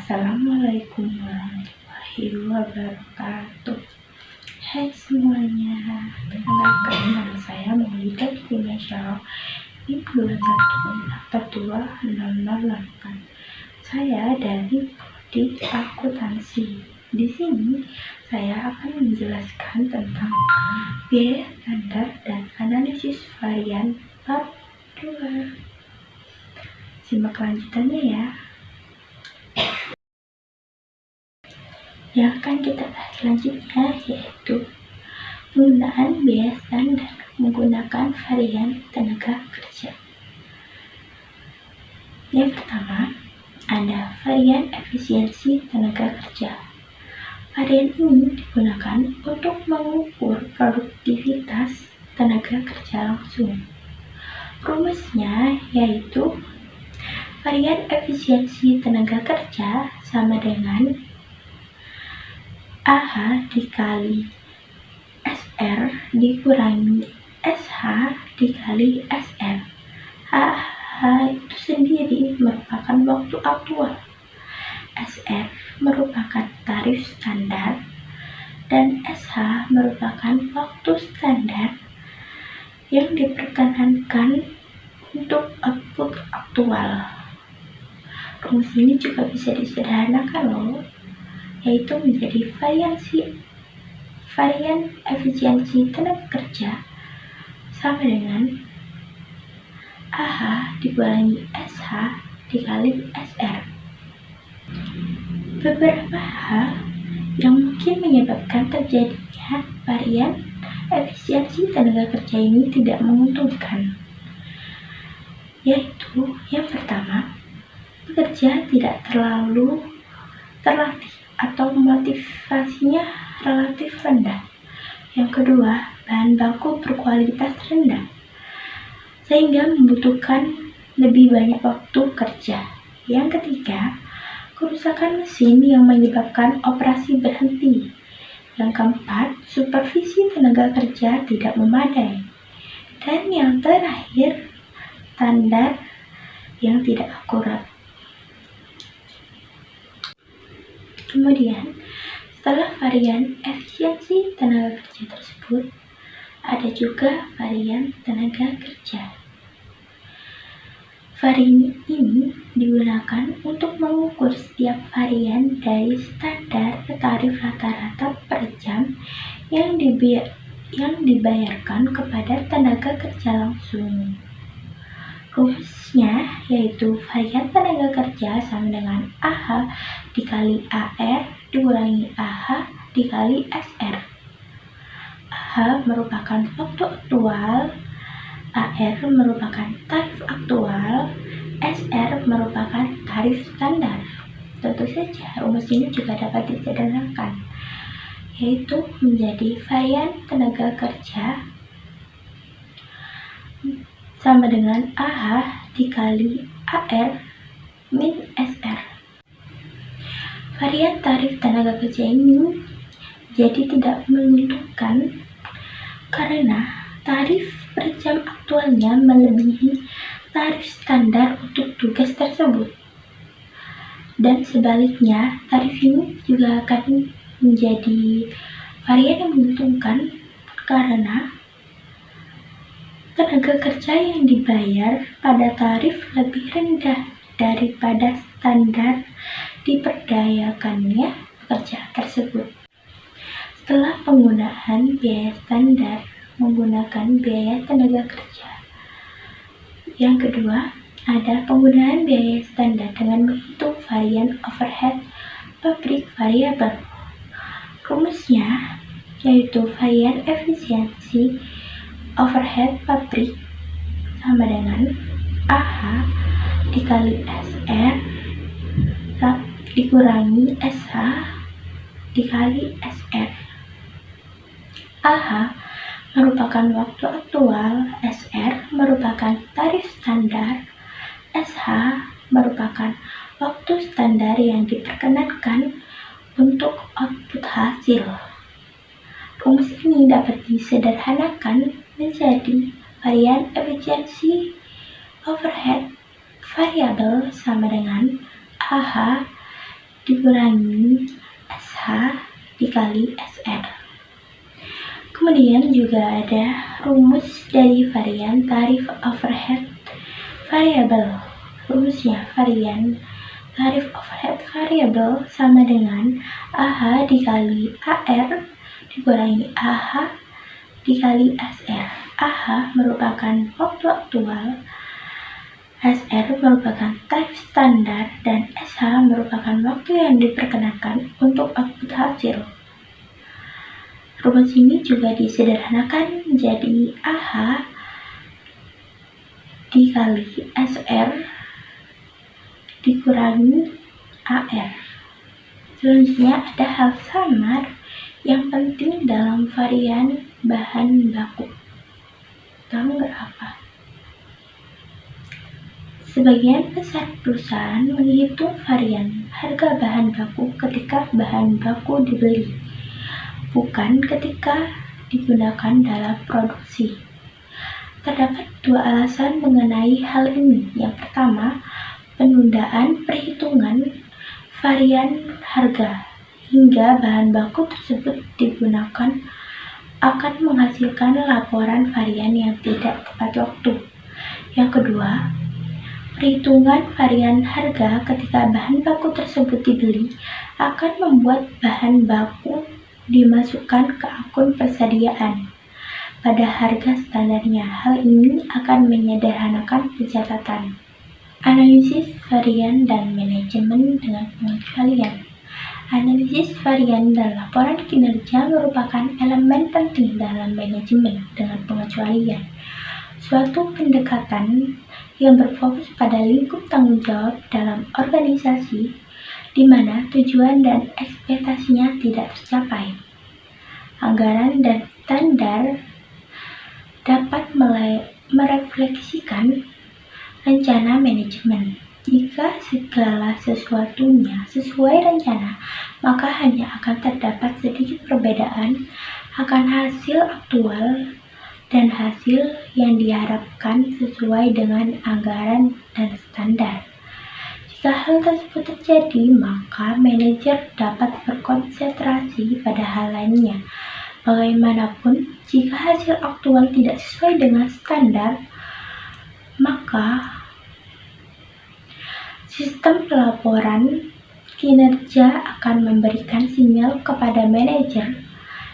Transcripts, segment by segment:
Assalamualaikum warahmatullahi wabarakatuh. Hai semuanya, perkenalkan nama saya Maulidah Dimasya NIM 2142008. Saya dari Prodi Akuntansi. Di sini saya akan menjelaskan tentang biaya standar dan analisis varian bab 2. Simak lanjutannya ya. Yang akan kita bahas selanjutnya yaitu penggunaan biaya standar menggunakan varian tenaga kerja. Yang pertama, ada varian efisiensi tenaga kerja. Varian ini digunakan untuk mengukur produktivitas tenaga kerja langsung. Rumusnya yaitu varian efisiensi tenaga kerja sama dengan AH dikali SR dikurangi SH dikali SR. AH itu sendiri merupakan waktu aktual, SR merupakan tarif standar, dan SH merupakan waktu standar yang diperkenankan untuk output aktual. Rumus ini juga bisa disederhanakan loh, yaitu menjadi varian efisiensi tenaga kerja sama dengan AH dikurangi SH dikali SR. Beberapa hal yang mungkin menyebabkan terjadinya varian efisiensi tenaga kerja ini tidak menguntungkan, yaitu yang pertama, pekerja tidak terlalu terlatih atau motivasinya relatif rendah. Yang kedua, bahan baku berkualitas rendah sehingga membutuhkan lebih banyak waktu kerja. Yang ketiga, kerusakan mesin yang menyebabkan operasi berhenti. Yang keempat, supervisi tenaga kerja tidak memadai. Dan yang terakhir, standar yang tidak akurat. Kemudian, setelah varian efisiensi tenaga kerja tersebut, ada juga varian tenaga kerja. Varian ini digunakan untuk mengukur setiap varian dari standar tarif rata-rata per jam yang dibayarkan kepada tenaga kerja langsung. Rumusnya yaitu varian tenaga kerja sama dengan AH dikali AR dikurangi AH dikali SR. AH merupakan waktu aktual, AR merupakan tarif aktual, SR merupakan tarif standar. Tentu saja rumus ini juga dapat disederhanakan, yaitu menjadi varian tenaga kerja sama dengan AH dikali AR min SR. Varian tarif tenaga kerja ini jadi tidak menguntungkan karena tarif per jam aktualnya melebihi tarif standar untuk tugas tersebut. Dan sebaliknya, tarif ini juga akan menjadi varian yang menguntungkan karena tenaga kerja yang dibayar pada tarif lebih rendah daripada standar diperdayakannya pekerjaan tersebut. Setelah penggunaan biaya standar menggunakan biaya tenaga kerja. Yang kedua, ada penggunaan biaya standar dengan menghitung varian overhead pabrik variabel. Rumusnya yaitu varian efisiensi overhead pabrik sama dengan AH dikali SR dikurangi SH dikali SR. AH merupakan waktu aktual, SR merupakan tarif standar, SH merupakan waktu standar yang diperkenankan untuk output hasil. Rumus ini dapat disederhanakan menjadi varian efisiensi overhead variabel sama dengan AH dikurangi SH dikali SR. Kemudian juga ada rumus dari varian tarif overhead variabel. Rumusnya varian tarif overhead variabel sama dengan AH dikali AR dikurangi AH dikali SR. AH merupakan waktu aktual, SR merupakan tarif standar, dan SH merupakan waktu yang diperkenakan untuk output hasil. Rumus ini juga disederhanakan menjadi AH dikali SR dikurangi AR. Selanjutnya ada hal samar yang penting dalam varian bahan baku. Tahu nggak apa? Sebagian besar perusahaan menghitung varian harga bahan baku ketika bahan baku dibeli, bukan ketika digunakan dalam produksi. Terdapat dua alasan mengenai hal ini. Yang pertama, penundaan perhitungan varian harga hingga bahan baku tersebut digunakan akan menghasilkan laporan varian yang tidak tepat waktu. Yang kedua, perhitungan varian harga ketika bahan baku tersebut dibeli akan membuat bahan baku dimasukkan ke akun persediaan pada harga standarnya. Hal ini akan menyederhanakan pencatatan, analisis varian, dan manajemen dengan pengecualian. Analisis varian dan laporan kinerja merupakan elemen penting dalam manajemen dengan pengecualian, suatu pendekatan yang berfokus pada lingkup tanggung jawab dalam organisasi di mana tujuan dan ekspektasinya tidak tercapai. Anggaran dan standar dapat merefleksikan rencana manajemen. Jika segala sesuatunya sesuai rencana, maka hanya akan terdapat sedikit perbedaan akan hasil aktual dan hasil yang diharapkan sesuai dengan anggaran dan standar. Jika hal tersebut terjadi, maka manajer dapat berkonsentrasi pada hal lainnya. Bagaimanapun, jika hasil aktual tidak sesuai dengan standar, maka sistem pelaporan kinerja akan memberikan sinyal kepada manajer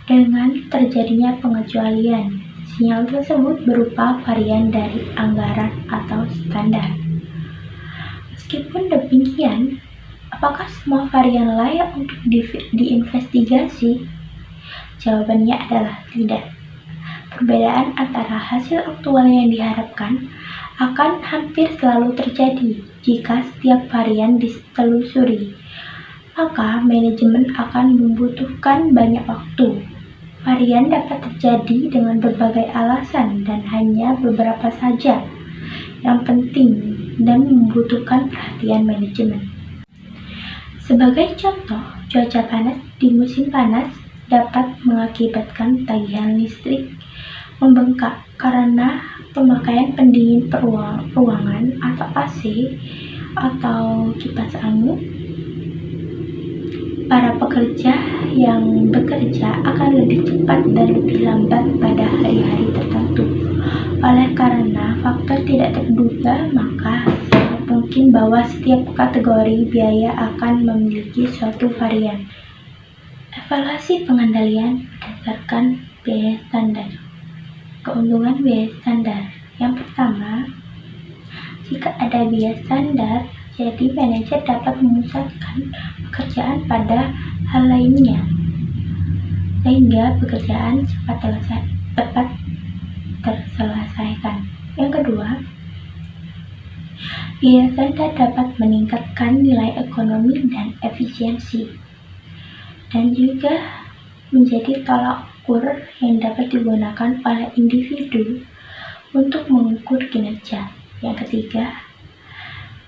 dengan terjadinya pengecualian. Sinyal tersebut berupa varian dari anggaran atau standar. Meskipun demikian, apakah semua varian layak untuk diinvestigasi? Jawabannya adalah tidak. Perbedaan antara hasil aktual yang diharapkan akan hampir selalu terjadi jika setiap varian ditelusuri. Maka manajemen akan membutuhkan banyak waktu. Varian dapat terjadi dengan berbagai alasan dan hanya beberapa saja yang penting dan membutuhkan perhatian manajemen. Sebagai contoh, cuaca panas di musim panas dapat mengakibatkan tagihan listrik membengkak karena pemakaian pendingin ruangan atau AC atau kipas angin. Para pekerja yang bekerja akan lebih cepat dan lebih lambat pada hari-hari tertentu. Oleh karena faktor tidak terduga, maka sangat mungkin bahwa setiap kategori biaya akan memiliki suatu varian. Evaluasi pengendalian berdasarkan biaya standar. Keuntungan biaya standar. Yang pertama, jika ada biaya standar, jadi manajer dapat memusatkan pekerjaan pada hal lainnya, sehingga pekerjaan cepat terselesaikan. Yang kedua, biaya standar dapat meningkatkan nilai ekonomi dan efisiensi, dan juga menjadi tolak ukur yang dapat digunakan oleh individu untuk mengukur kinerja. Yang ketiga,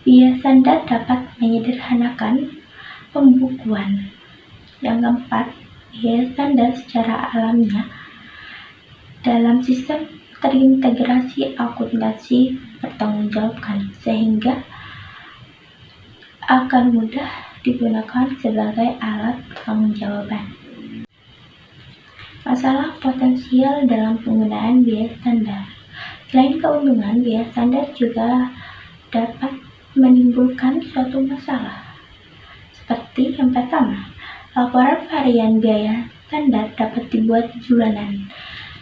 biaya standar dapat menyederhanakan pembukuan. Yang keempat, biaya standar secara alamiah dalam sistem terintegrasi akuntansi bertanggungjawabkan, sehingga akan mudah digunakan sebagai alat pertanggungjawaban. Masalah potensial dalam penggunaan biaya standar. Selain keuntungan, biaya standar juga dapat menimbulkan suatu masalah. Seperti yang pertama, laporan varian biaya standar dapat dibuat bulanan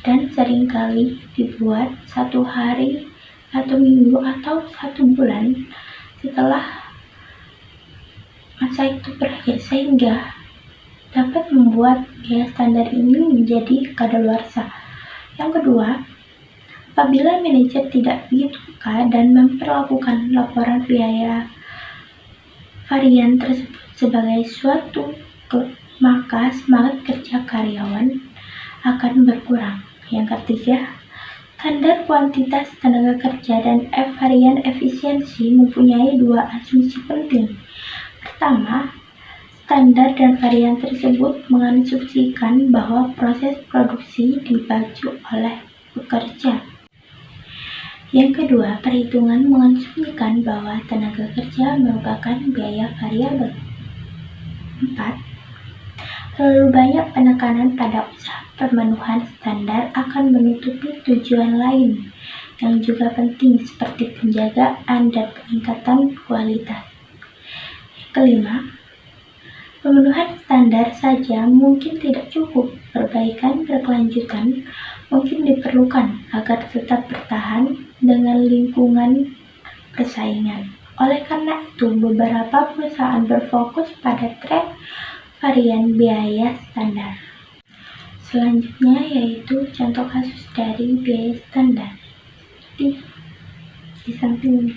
dan seringkali dibuat 1 hari, 1 minggu, atau 1 bulan setelah masa itu berakhir, sehingga dapat membuat biaya standar ini menjadi kadaluarsa. Yang kedua, apabila manajer tidak begitu peka dan memperlakukan laporan biaya varian tersebut sebagai suatu maka semangat kerja karyawan akan berkurang. Yang ketiga, standar kuantitas tenaga kerja dan varian efisiensi mempunyai 2 asumsi penting. Pertama, standar dan varian tersebut mengasumsikan bahwa proses produksi dibaju oleh pekerja. Yang kedua, perhitungan mengasumsikan bahwa tenaga kerja merupakan biaya variabel. 4. Terlalu banyak penekanan pada usaha pemenuhan standar akan menutupi tujuan lain yang juga penting seperti penjagaan dan peningkatan kualitas. Yang kelima, pemenuhan standar saja mungkin tidak cukup. Perbaikan berkelanjutan mungkin diperlukan agar tetap bertahan dengan lingkungan persaingan. Oleh karena itu, beberapa perusahaan berfokus pada tren varian biaya standar. Selanjutnya yaitu contoh kasus dari biaya standar. Di samping ini.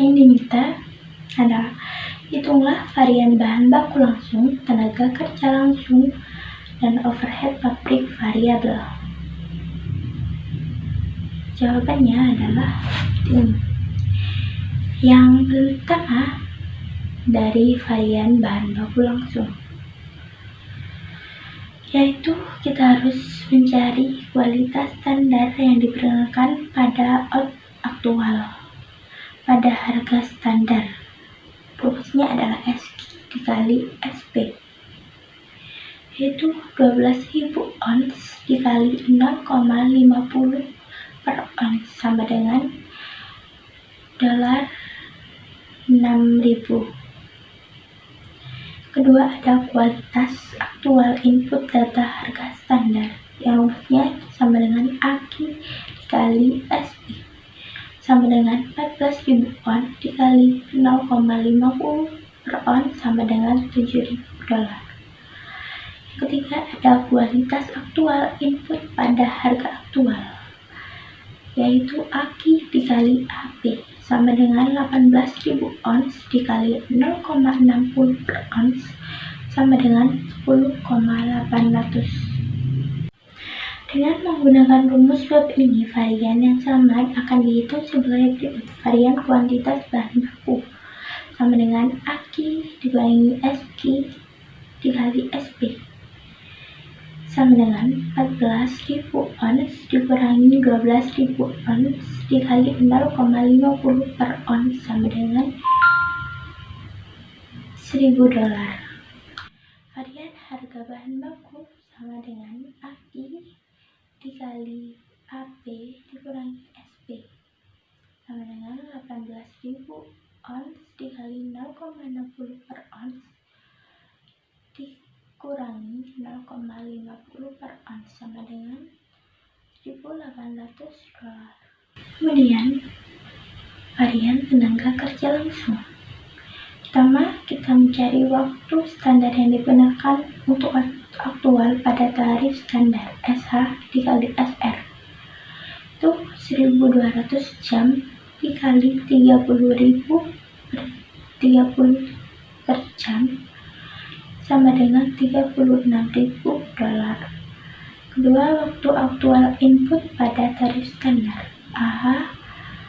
Yang diminta adalah hitunglah varian bahan baku langsung, tenaga kerja langsung, dan overhead pabrik variabel. Jawabannya adalah ini. Yang pertama, dari varian bahan baku langsung, yaitu kita harus mencari kualitas standar yang diperkenalkan pada pada harga standar. Rumusnya adalah SQ dikali SP, yaitu 12.000 ons dikali 0,50 per ons sama dengan $6.000. Kedua, ada kualitas aktual input data harga standar yang rumusnya sama dengan AQ dikali SP sama dengan 14.000 ons dikali 0,50 per ons sama dengan $7.000. Yang ketiga, ada kualitas aktual input pada harga aktual, yaitu AQ dikali AP sama dengan 18.000 ons dikali 0,60 per ons sama dengan 10,800. Dengan menggunakan rumus web ini, varian yang sama akan dihitung sebagai berikut. Varian kuantitas bahan baku sama dengan AQ dikurangi SQ dikali SP sama dengan 14.000 ons dikurangi 12.000 ons dikali 0,50 per ons sama dengan $1.000. Varian harga bahan baku sama dengan AQ dikali AP dikurangi SP sama dengan 18.000 ons dikali 0,60 per ons dikurangi 0,50 per ons sama dengan $1.800. Kemudian varian tenaga kerja langsung. Pertama, kita mencari waktu standar yang digunakan untuk aktual pada tarif standar SH dikali SR, itu 1.200 jam dikali 30.000 per jam sama dengan $36.000. Kedua, waktu aktual input pada tarif standar AH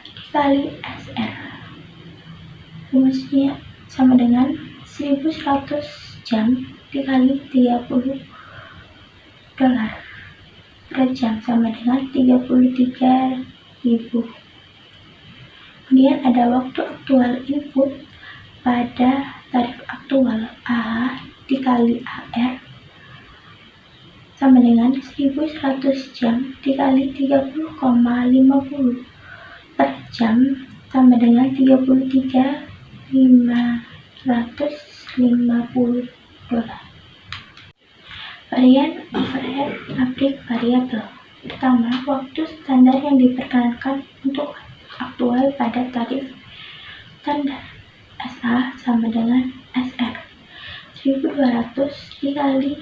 dikali SR, rumusnya sama dengan 1.100 jam dikali $30 per jam sama dengan $33.000. Kemudian ada waktu aktual input pada tarif aktual AH dikali AR sama dengan 1100 jam dikali 30,50 per jam sama dengan 33.550 dolar. Varian overhead pabrik variabel. Pertama, waktu standar yang diperkenankan untuk aktual pada tarif standar SA sama dengan SR 1200 dikali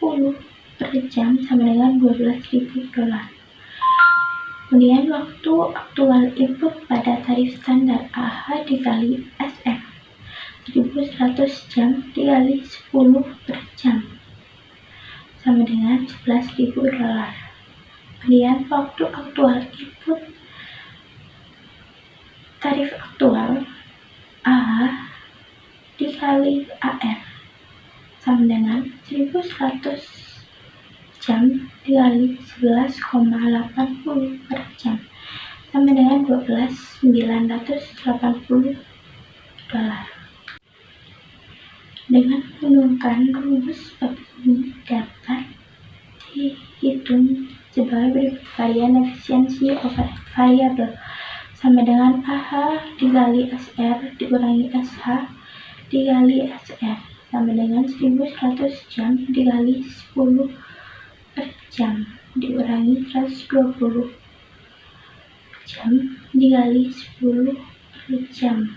10 per jam sama dengan 12.000 dolar. Kemudian waktu aktual input pada tarif standar AH dikali SR 1100 jam dikali 10 per jam sama dengan 11.000 dolar. Kemudian waktu aktual input tarif aktual AH dikali AR sama dengan 1100 jam dikali 11,80 per jam sama dengan 12.980 dolar. Dengan menggunakan rumus bab ini dapat dihitung sebagai berikut. Varian efisiensi overhead variabel sama dengan AH dikali SR dikurangi SH dikali SR sama dengan 1100 jam dikali 10 per jam dikurangi 120 jam dikali 10 per jam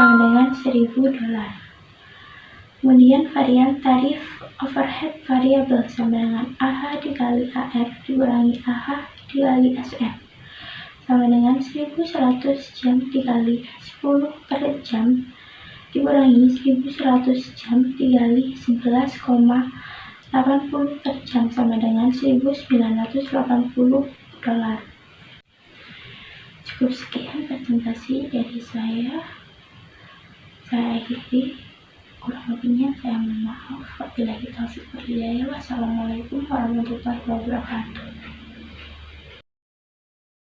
sama dengan 1.000 dolar. Kemudian varian tarif overhead variabel sama dengan AH dikali AR dikurangi AH dikali SR sama dengan 1100 jam dikali 10 per jam dikurangi 1100 jam dikali 11,80 per jam sama dengan 1.980 dolar. Cukup sekian presentasi dari saya akhiri. Kurang lebihnya saya mohon maaf. Wabillahi taufiq wal hidayah. Wassalamualaikum warahmatullahi wabarakatuh.